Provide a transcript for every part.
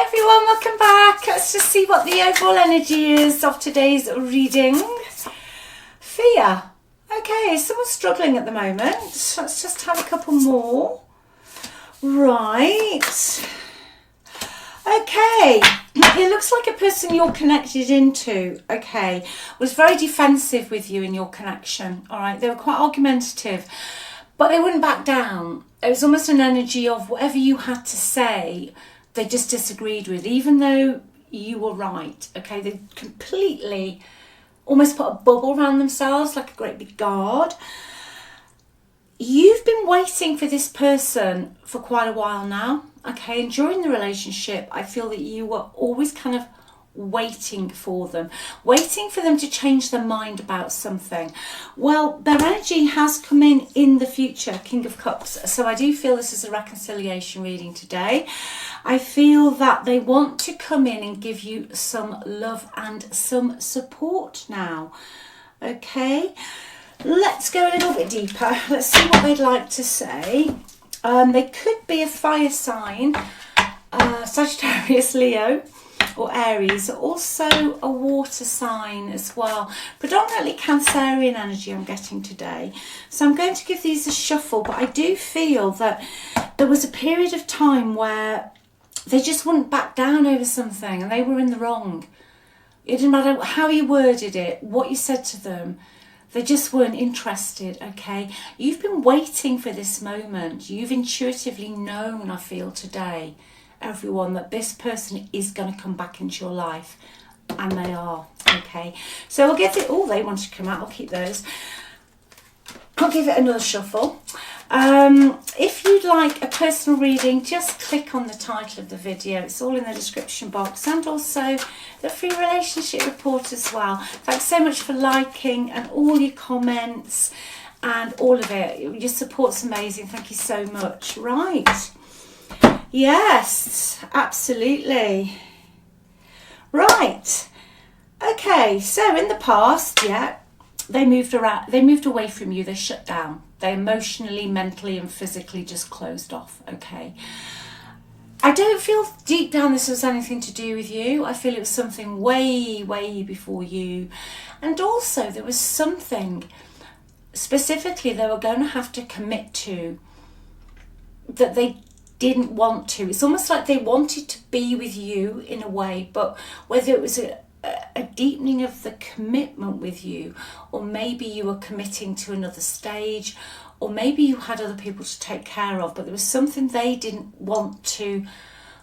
everyone, welcome back. Let's just see what the overall energy is of today's reading. Fear. Okay, someone's struggling at the moment. Let's just have a couple more. Right. Okay. It looks like a person you're connected into, okay, was very defensive with you in your connection, all right? They were quite argumentative, but they wouldn't back down. It was almost an energy of whatever you had to say, they just disagreed with, even though you were right, okay? They completely almost put a bubble around themselves, like a great big guard. You've been waiting for this person for quite a while now, okay? And during the relationship, I feel that you were always kind of waiting for them to change their mind about something. Well, their energy has come in the future, King of Cups. So I do feel this is a reconciliation reading today. I feel that they want to come in and give you some love and some support now, okay? Let's go a little bit deeper. Let's see what they'd like to say. They could be a fire sign, Sagittarius, Leo, or Aries, also a water sign as well. Predominantly Cancerian energy I'm getting today. So I'm going to give these a shuffle, but I do feel that there was a period of time where they just wouldn't back down over something and they were in the wrong. It didn't matter how you worded it, what you said to them. They just weren't interested, okay? You've been waiting for this moment. You've intuitively known, I feel today, everyone, that this person is going to come back into your life. And they are, okay? So we'll get it. Oh, they want to come out. I'll keep those. I'll give it another shuffle. If you'd like a personal reading, just click on the title of the video. It's all in the description box, and also the free relationship report as well. Thanks so much for liking and all your comments and all of it. Your support's amazing. Thank you so much. Right. Yes, absolutely. Right. Okay, so in the past, yeah, they moved away from you, they shut down. They emotionally, mentally and physically just closed off, okay? I don't feel deep down this was anything to do with you. I feel it was something way, way before you. And also there was something specifically they were going to have to commit to that they didn't want to. It's almost like they wanted to be with you in a way, but whether it was a deepening of the commitment with you, or maybe you were committing to another stage, or maybe you had other people to take care of, but there was something they didn't want to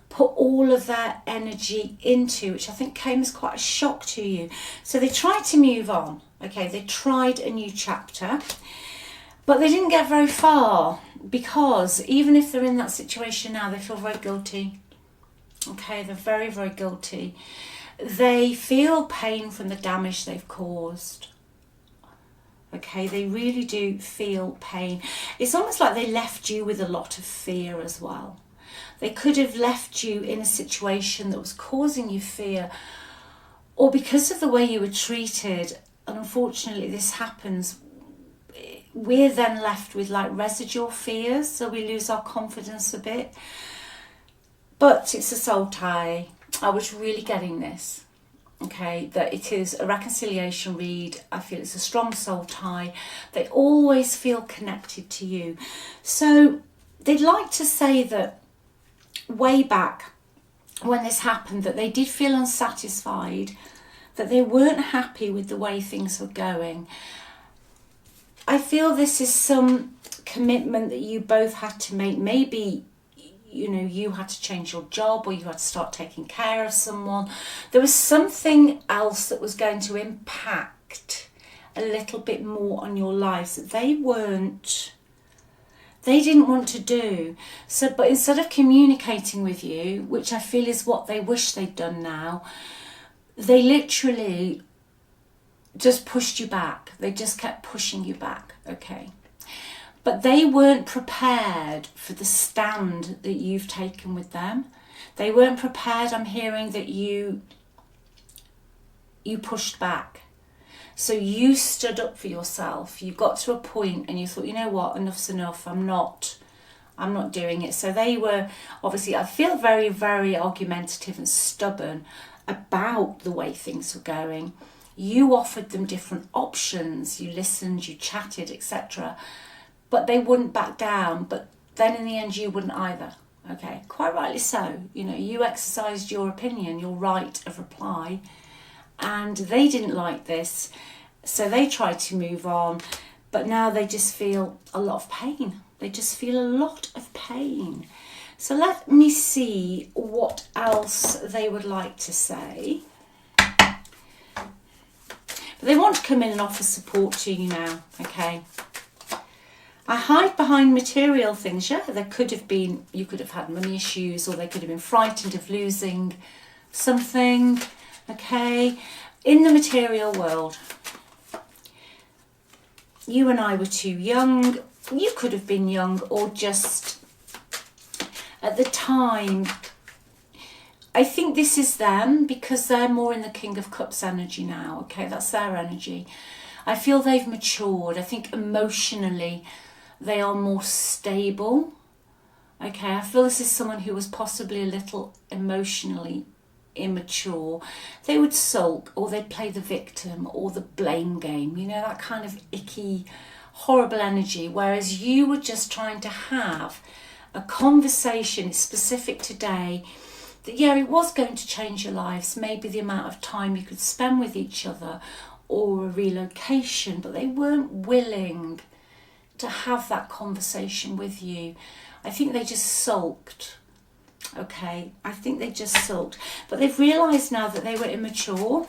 put all of their energy into, which I think came as quite a shock to you. So they tried to move on, okay? They tried a new chapter, but they didn't get very far, because even if they're in that situation now, they feel very guilty, okay? They're very, very guilty. They feel pain from the damage they've caused. Okay, they really do feel pain. It's almost like they left you with a lot of fear as well. They could have left you in a situation that was causing you fear, or because of the way you were treated, and unfortunately this happens, we're then left with like residual fears, so we lose our confidence a bit. But it's a soul tie. I was really getting this, okay, that it is a reconciliation read. I feel it's a strong soul tie. They always feel connected to you. So they'd like to say that way back when this happened, that they did feel unsatisfied, that they weren't happy with the way things were going. I feel this is some commitment that you both had to make. Maybe you had to change your job, or you had to start taking care of someone. There was something else that was going to impact a little bit more on your lives that they didn't want to do. So, but instead of communicating with you, which I feel is what they wish they'd done now, they literally just pushed you back. They just kept pushing you back, okay? But they weren't prepared for the stand that you've taken with them. They weren't prepared, I'm hearing, that you pushed back. So you stood up for yourself. You got to a point and you thought, you know what, enough's enough. I'm not I'm not doing it. So they were obviously, I feel, very, very argumentative and stubborn about the way things were going. You offered them different options, you listened, you chatted, etc. But they wouldn't back down. But then in the end, you wouldn't either. Okay, quite rightly so. You know, you exercised your opinion, your right of reply, and they didn't like this. So they tried to move on, but now they just feel a lot of pain. They just feel a lot of pain. So let me see what else they would like to say. But they want to come in and offer support to you now, okay? I hide behind material things. Yeah, there could have been, you could have had money issues, or they could have been frightened of losing something, okay? In the material world, you and I were too young. You could have been young, or just at the time. I think this is them, because they're more in the King of Cups energy now, okay? That's their energy. I feel they've matured. I think emotionally they are more stable, okay? I feel this is someone who was possibly a little emotionally immature. They would sulk, or they'd play the victim, or the blame game, you know, that kind of icky, horrible energy, whereas you were just trying to have a conversation specific today that, yeah, it was going to change your lives, maybe the amount of time you could spend with each other, or a relocation, but they weren't willing to have that conversation with you. I think they just sulked, okay? I think they just sulked, but they've realised now that they were immature.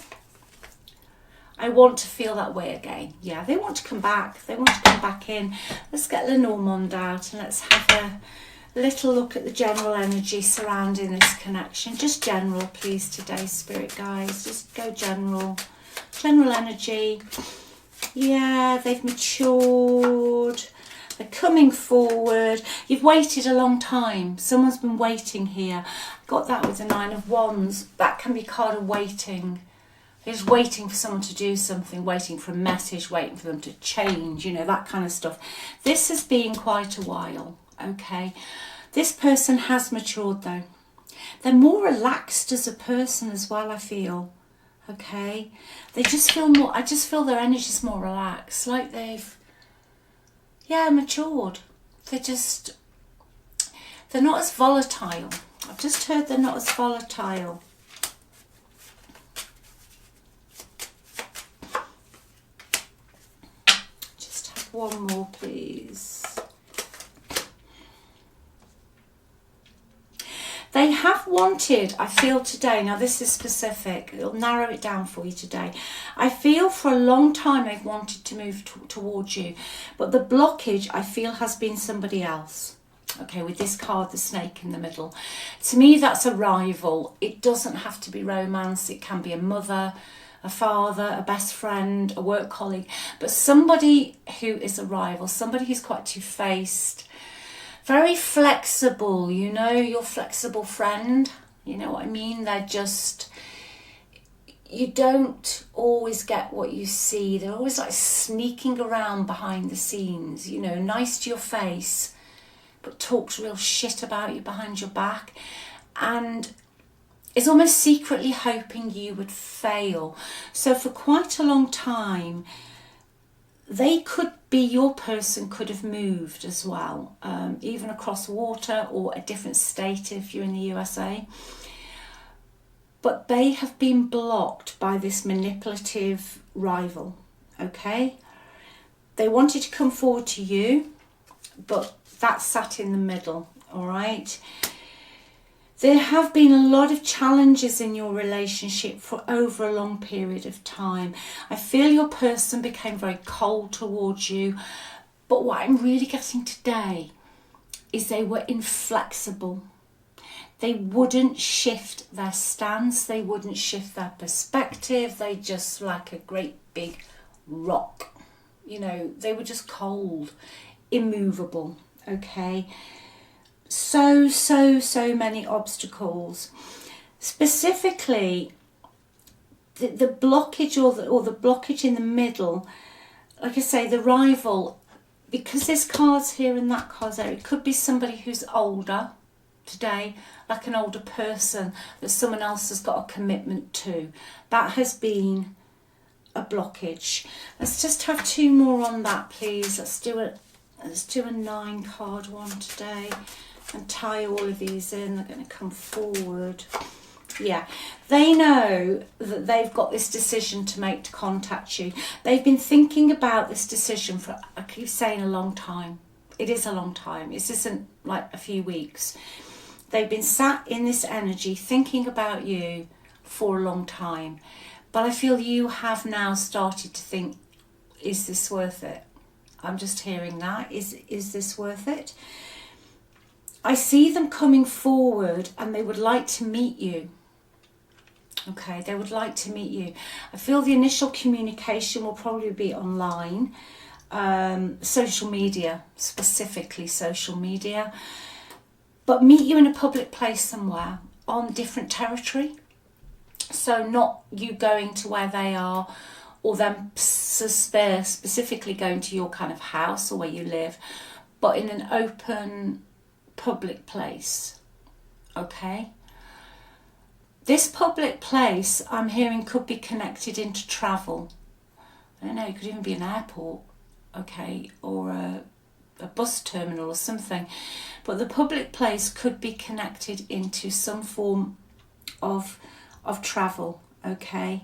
I want to feel that way again. Yeah, they want to come back. They want to come back in. Let's get Lenormand out and let's have a little look at the general energy surrounding this connection. Just general, please, today, Spirit guides. Just go general. General energy. Yeah, they've matured. They're coming forward. You've waited a long time. Someone's been waiting here. Got that with the Nine of Wands. That can be a card of waiting. They're just waiting for someone to do something, waiting for a message, waiting for them to change, you know, that kind of stuff. This has been quite a while, okay? This person has matured though. They're more relaxed as a person as well, I feel, okay? They just feel more, I just feel their energy's more relaxed, like they've, yeah, matured. They're not as volatile. I've just heard they're not as volatile. One more, please. They have wanted, I feel today, now this is specific, it'll narrow it down for you today. I feel for a long time they've wanted to move towards you, but the blockage I feel has been somebody else. Okay, with this card, the snake in the middle. To me, that's a rival. It doesn't have to be romance. It can be a mother, a father, a best friend, a work colleague, but somebody who is a rival, somebody who's quite two-faced, very flexible, you know, your flexible friend, you know what I mean? They're just, you don't always get what you see. They're always like sneaking around behind the scenes, you know, nice to your face, but talks real shit about you behind your back, and is almost secretly hoping you would fail. So for quite a long time, they could be, your person could have moved as well, even across water or a different state if you're in the USA. But they have been blocked by this manipulative rival, okay? They wanted to come forward to you, but that sat in the middle, all right? There have been a lot of challenges in your relationship for over a long period of time. I feel your person became very cold towards you, but what I'm really getting today is they were inflexible. They wouldn't shift their stance, they wouldn't shift their perspective, they just like a great big rock. You know, they were just cold, immovable, okay? So many obstacles. Specifically, the blockage or the blockage in the middle, like I say, the rival, because there's cards here and that card's there, it could be somebody who's older today, like an older person that someone else has got a commitment to. That has been a blockage. Let's just have 2 more on that, please. Let's do a 9 card one today and tie all of these in. They're going to come forward. Yeah, they know that they've got this decision to make to contact you. They've been thinking about this decision for, I keep saying, a long time. It is a long time. This isn't like a few weeks. They've been sat in this energy thinking about you for a long time. But I feel you have now started to think, is this worth it? I'm just hearing that. Is this worth it? I see them coming forward and they would like to meet you. Okay, they would like to meet you. I feel the initial communication will probably be online, social media, specifically social media, but meet you in a public place somewhere on different territory. So not you going to where they are or them specifically going to your kind of house or where you live, but in an open public place. Okay? This public place, I'm hearing, could be connected into travel. I don't know, it could even be an airport, okay, or a bus terminal or something. But the public place could be connected into some form of travel, okay?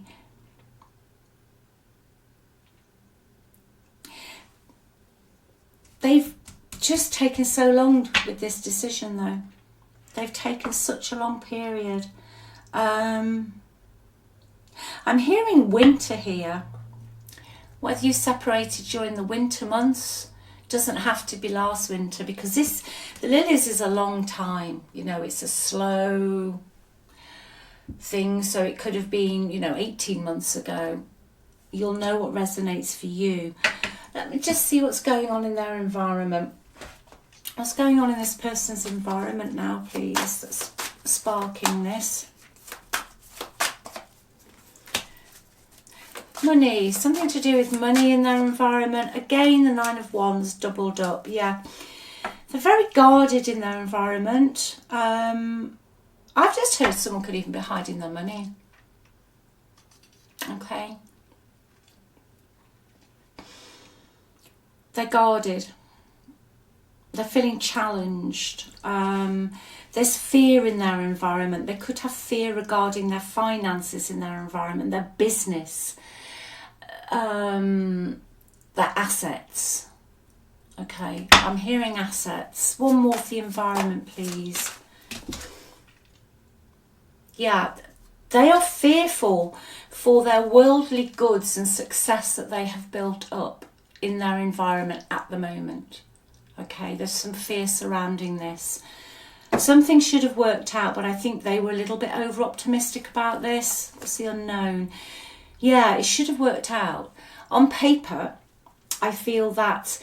They've just taken so long with this decision, though. They've taken such a long period. I'm hearing winter here. Whether you separated during the winter months, doesn't have to be last winter, because the lilies is a long time. You know, it's a slow thing, so it could have been, 18 months ago. You'll know what resonates for you. Let me just see what's going on in their environment. What's going on in this person's environment now, please? That's sparking this. Money, something to do with money in their environment. Again, the 9 of Wands doubled up. Yeah, they're very guarded in their environment. I've just heard someone could even be hiding their money. Okay. They're guarded. They're feeling challenged. There's fear in their environment. They could have fear regarding their finances in their environment, their business, their assets. Okay, I'm hearing assets. One more for the environment, please. Yeah, they are fearful for their worldly goods and success that they have built up in their environment at the moment. Okay, there's some fear surrounding this. Something should have worked out, but I think they were a little bit over optimistic about this. What's the unknown? Yeah, it should have worked out. On paper, I feel that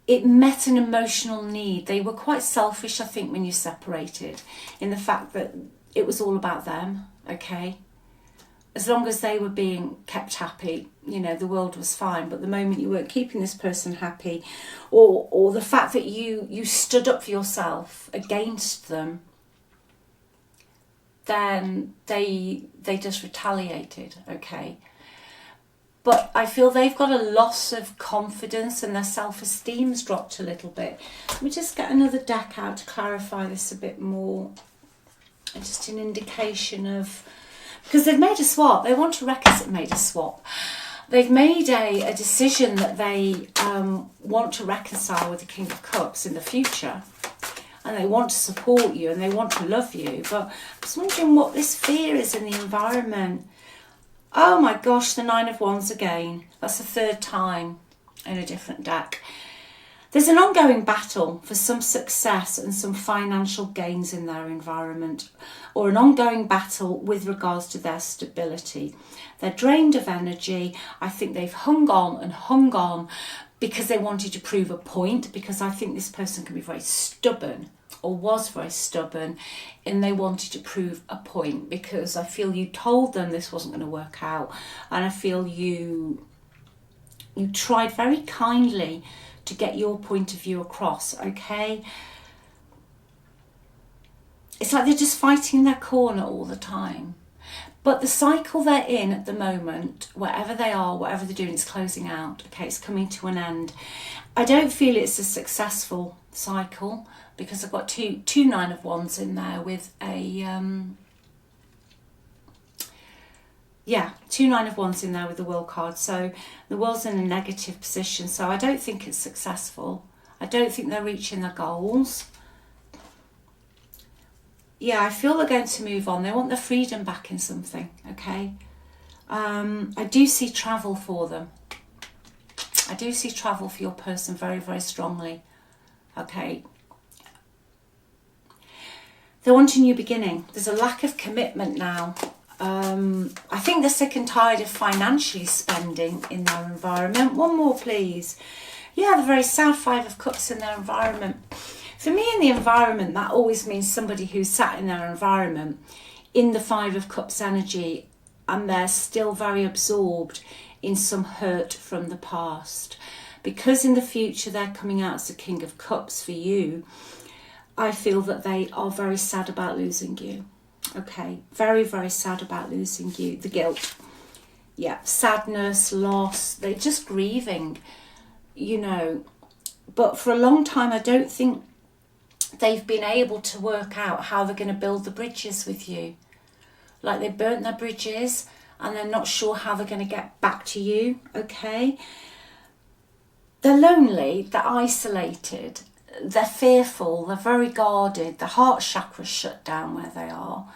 it met an emotional need. They were quite selfish, I think, when you separated, in the fact that it was all about them, okay? As long as they were being kept happy, the world was fine. But the moment you weren't keeping this person happy, or the fact that you stood up for yourself against them, then they just retaliated, okay? But I feel they've got a loss of confidence and their self-esteem's dropped a little bit. Let me just get another deck out to clarify this a bit more. Just an indication of... Because they've made a swap. They want to made a swap. They've made a decision that they want to reconcile with the King of Cups in the future. And they want to support you and they want to love you. But I was wondering what this fear is in the environment. Oh my gosh, the 9 of Wands again. That's the 3rd time in a different deck. There's an ongoing battle for some success and some financial gains in their environment, or an ongoing battle with regards to their stability. They're drained of energy. I think they've hung on because they wanted to prove a point, because I think this person can be very stubborn, or was very stubborn, and they wanted to prove a point, because I feel you told them this wasn't going to work out, and I feel you You tried very kindly to get your point of view across, okay? It's like they're just fighting their corner all the time. But the cycle they're in at the moment, wherever they are, whatever they're doing, it's closing out, okay? It's coming to an end. I don't feel it's a successful cycle because I've got two Nine of Wands in there with a... two Nine of Wands in there with the World card. So the World's in a negative position. So I don't think it's successful. I don't think they're reaching their goals. Yeah, I feel they're going to move on. They want their freedom back in something, okay? I do see travel for them. I do see travel for your person very, very strongly, okay? They want a new beginning. There's a lack of commitment now. I think they're sick and tired of financially spending in their environment. One more, please. Yeah, the very sad Five of Cups in their environment. For me, in the environment, that always means somebody who's sat in their environment in the Five of Cups energy, and they're still very absorbed in some hurt from the past. Because in the future they're coming out as the King of Cups for you, I feel that they are very sad about losing you. Okay, very, very sad about losing you. The guilt. Yeah, sadness, loss. They're just grieving, you know. But for a long time, I don't think they've been able to work out how they're going to build the bridges with you. Like they burnt their bridges and they're not sure how they're going to get back to you, okay? They're lonely, they're isolated, they're fearful, they're very guarded, the heart chakra's shut down where they are.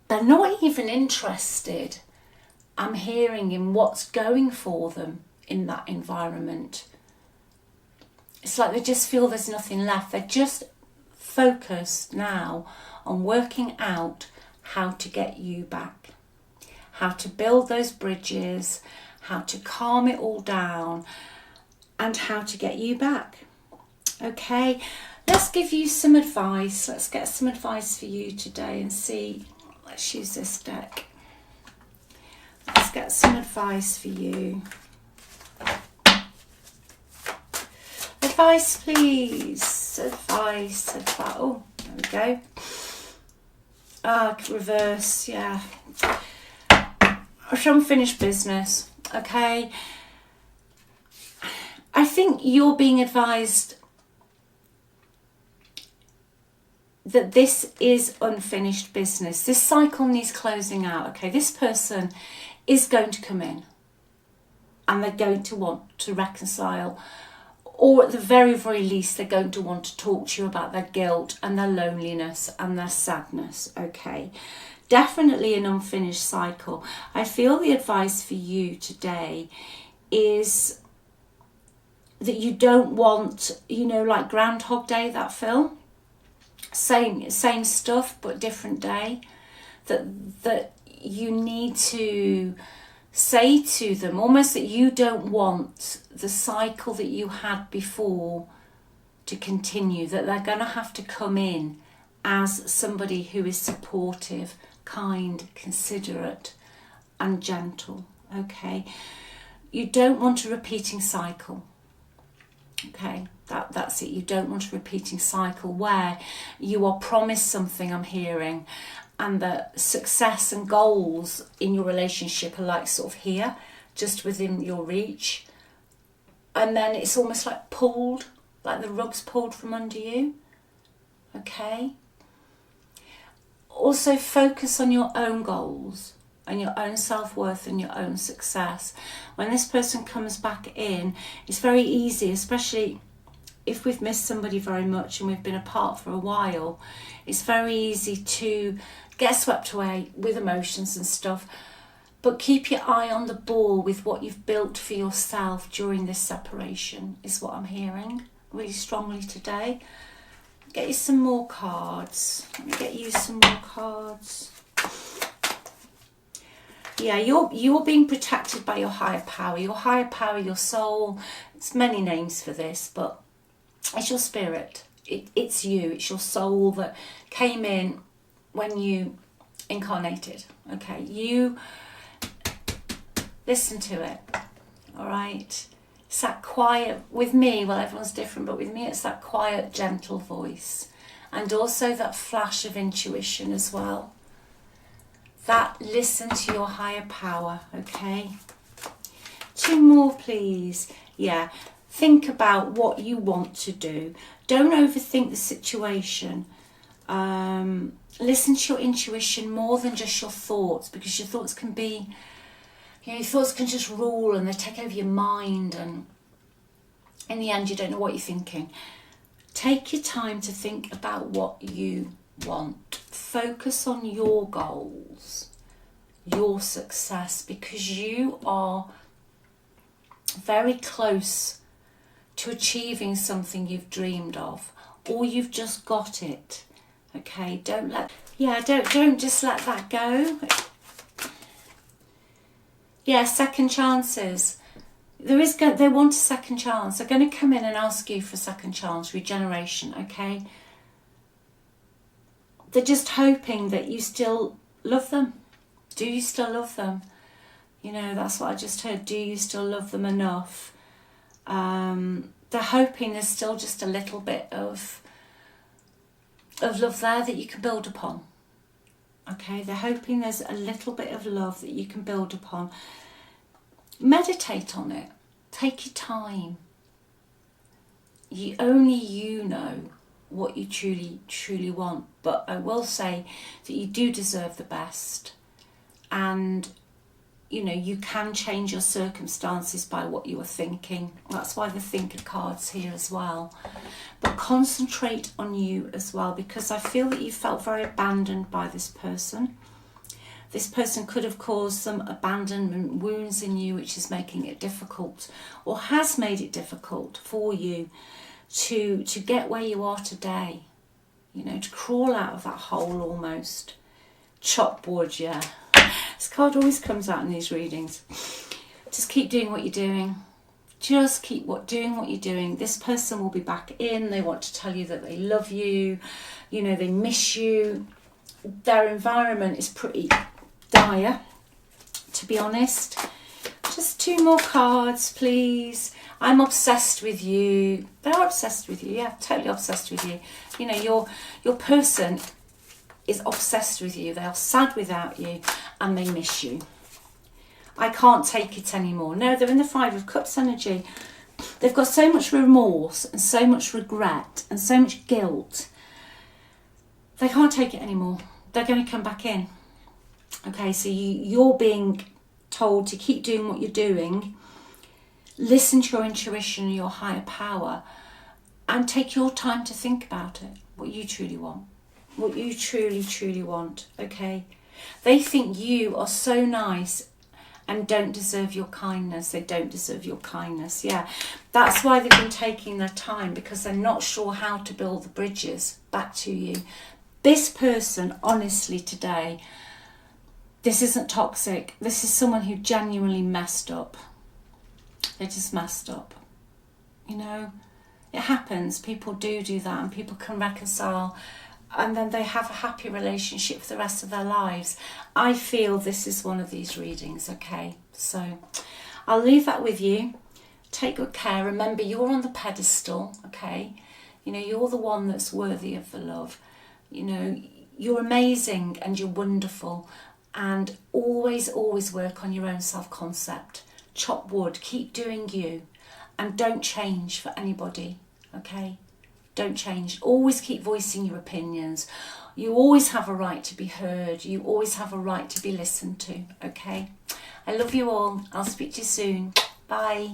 They're not even interested, I'm hearing, in what's going for them in that environment. It's like they just feel there's nothing left. They're just focused now on working out how to get you back, how to build those bridges, how to calm it all down, and how to get you back. Okay, let's give you some advice. Let's get some advice for you today and see. Let's use this deck. Let's get some advice for you. Advice, please. Advice. Oh, there we go. Reverse, yeah. Unfinished business, okay? I think you're being advised that this is unfinished business. This cycle needs closing out, okay? This person is going to come in and they're going to want to reconcile, or at the very, very least, they're going to want to talk to you about their guilt and their loneliness and their sadness, okay? Definitely an unfinished cycle. I feel the advice for you today is that you don't want, you know, like Groundhog Day, that film? Same stuff, but different day. That you need to say to them almost that you don't want the cycle that you had before to continue, that they're going to have to come in as somebody who is supportive, kind, considerate and gentle, okay? You don't want a repeating cycle, okay? That's it. You don't want a repeating cycle where you are promised something, I'm hearing, and the success and goals in your relationship are like sort of here, just within your reach. And then it's almost like pulled, like the rug's pulled from under you. Okay? Also focus on your own goals and your own self-worth and your own success. When this person comes back in, it's very easy, especially if we've missed somebody very much and we've been apart for a while, it's very easy to get swept away with emotions and stuff. But keep your eye on the ball with what you've built for yourself during this separation, is what I'm hearing really strongly today. Get you some more cards. Let me get you some more cards. Yeah, you're being protected by your higher power. Your higher power, your soul. It's many names for this, but it's your spirit. It's you. It's your soul that came in when you incarnated. Okay, you Listen to it, all right? It's that quiet, with me, well, everyone's different, but with me it's that quiet, gentle voice. And also that flash of intuition as well. That listen to your higher power, okay? 2 more, please. Yeah, think about what you want to do. Don't overthink the situation. Listen to your intuition more than just your thoughts, because your thoughts can be, your thoughts can just rule and they take over your mind, and in the end you don't know what you're thinking. Take your time to think about what you want. Focus on your goals, your success, because you are very close to achieving something you've dreamed of, or you've just got it. Okay, don't just let that go. Yeah, second chances. They want a second chance. They're going to come in and ask you for a second chance, regeneration, okay? They're just hoping that you still love them. Do you still love them? That's what I just heard. Do you still love them enough? They're hoping there's still just a little bit of love there that you can build upon. Okay, they're hoping there's a little bit of love that you can build upon. Meditate on it. Take your time. Only you know what you truly want. But I will say that you do deserve the best. And you can change your circumstances by what you are thinking. That's why the thinker card's here as well. But concentrate on you as well, because I feel that you felt very abandoned by this person. This person could have caused some abandonment wounds in you, which is making it difficult, or has made it difficult for you to get where you are today. To crawl out of that hole almost. Chop wood, yeah. This card always comes out in these readings. Just keep doing what you're doing. Just keep doing what you're doing. This person will be back in. They want to tell you that they love you. They miss you. Their environment is pretty dire, to be honest. Just 2 more cards, please. I'm obsessed with you. They're obsessed with you. Yeah, totally obsessed with you. Your person is obsessed with you. They are sad without you and they miss you. I can't take it anymore. No, they're in the 5 of Cups energy. They've got so much remorse and so much regret and so much guilt. They can't take it anymore. They're going to come back in. Okay, so you're being told to keep doing what you're doing. Listen to your intuition and your higher power, and take your time to think about it, what you truly want. What you truly want, okay? They think you are so nice and don't deserve your kindness. They don't deserve your kindness, yeah. That's why they've been taking their time, because they're not sure how to build the bridges back to you. This person, honestly, today, this isn't toxic. This is someone who genuinely messed up. They just messed up. It happens. People do that, and people can reconcile, and then they have a happy relationship for the rest of their lives. I feel this is one of these readings, okay? So I'll leave that with you. Take good care. Remember, you're on the pedestal, okay? You're the one that's worthy of the love. You're amazing and you're wonderful. And always work on your own self-concept. Chop wood. Keep doing you. And don't change for anybody, okay? Don't change. Always keep voicing your opinions. You always have a right to be heard. You always have a right to be listened to, okay? I love you all. I'll speak to you soon. Bye.